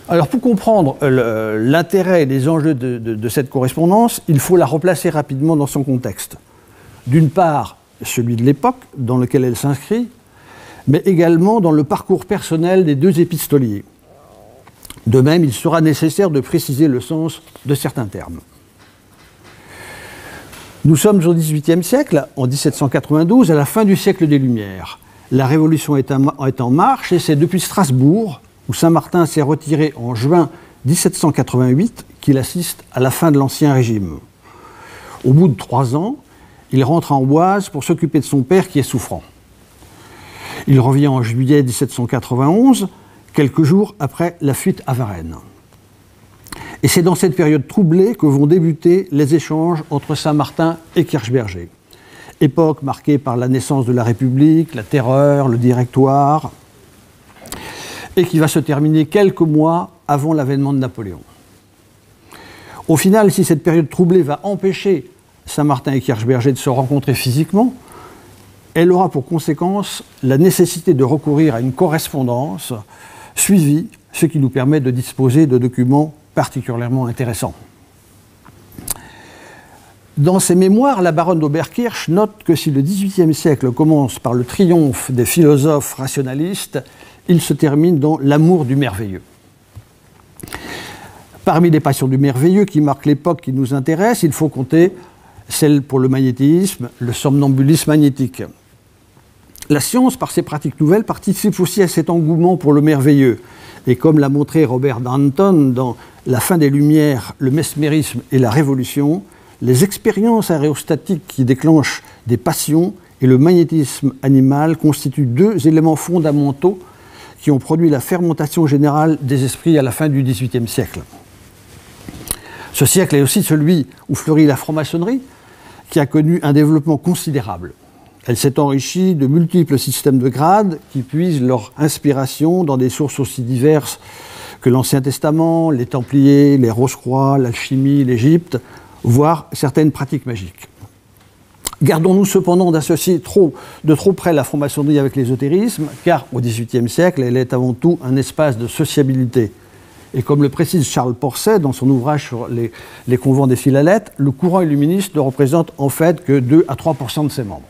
Alors pour comprendre l'intérêt et les enjeux de cette correspondance, il faut la replacer rapidement dans son contexte. D'une part, celui de l'époque dans lequel elle s'inscrit, mais également dans le parcours personnel des deux épistoliers. De même, il sera nécessaire de préciser le sens de certains termes. Nous sommes au XVIIIe siècle, en 1792, à la fin du siècle des Lumières. La Révolution est en marche et c'est depuis Strasbourg, où Saint-Martin s'est retiré en juin 1788, qu'il assiste à la fin de l'Ancien Régime. Au bout de 3 ans, il rentre en Oise pour s'occuper de son père qui est souffrant. Il revient en juillet 1791, quelques jours après la fuite à Varennes. Et c'est dans cette période troublée que vont débuter les échanges entre Saint-Martin et Kirchberger. Époque marquée par la naissance de la République, la terreur, le Directoire, et qui va se terminer quelques mois avant l'avènement de Napoléon. Au final, si cette période troublée va empêcher Saint-Martin et Kirchberger de se rencontrer physiquement, elle aura pour conséquence la nécessité de recourir à une correspondance suivie, ce qui nous permet de disposer de documents particulièrement intéressants. Dans ses mémoires, la baronne d'Oberkirch note que si le XVIIIe siècle commence par le triomphe des philosophes rationalistes, il se termine dans l'amour du merveilleux. Parmi les passions du merveilleux qui marquent l'époque qui nous intéresse, il faut compter celle pour le magnétisme, le somnambulisme magnétique. La science, par ses pratiques nouvelles, participe aussi à cet engouement pour le merveilleux. Et comme l'a montré Robert Danton dans La fin des Lumières, le mesmérisme et la Révolution, les expériences aérostatiques qui déclenchent des passions et le magnétisme animal constituent 2 éléments fondamentaux qui ont produit la fermentation générale des esprits à la fin du XVIIIe siècle. Ce siècle est aussi celui où fleurit la franc-maçonnerie, qui a connu un développement considérable. Elle s'est enrichie de multiples systèmes de grades qui puisent leur inspiration dans des sources aussi diverses que l'Ancien Testament, les Templiers, les Rose-Croix, l'alchimie, l'Égypte, voire certaines pratiques magiques. Gardons-nous cependant d'associer de trop près la franc-maçonnerie avec l'ésotérisme, car au XVIIIe siècle, elle est avant tout un espace de sociabilité. Et comme le précise Charles Porset dans son ouvrage sur les convents des Philallètes, le courant illuministe ne représente en fait que 2 à 3% de ses membres.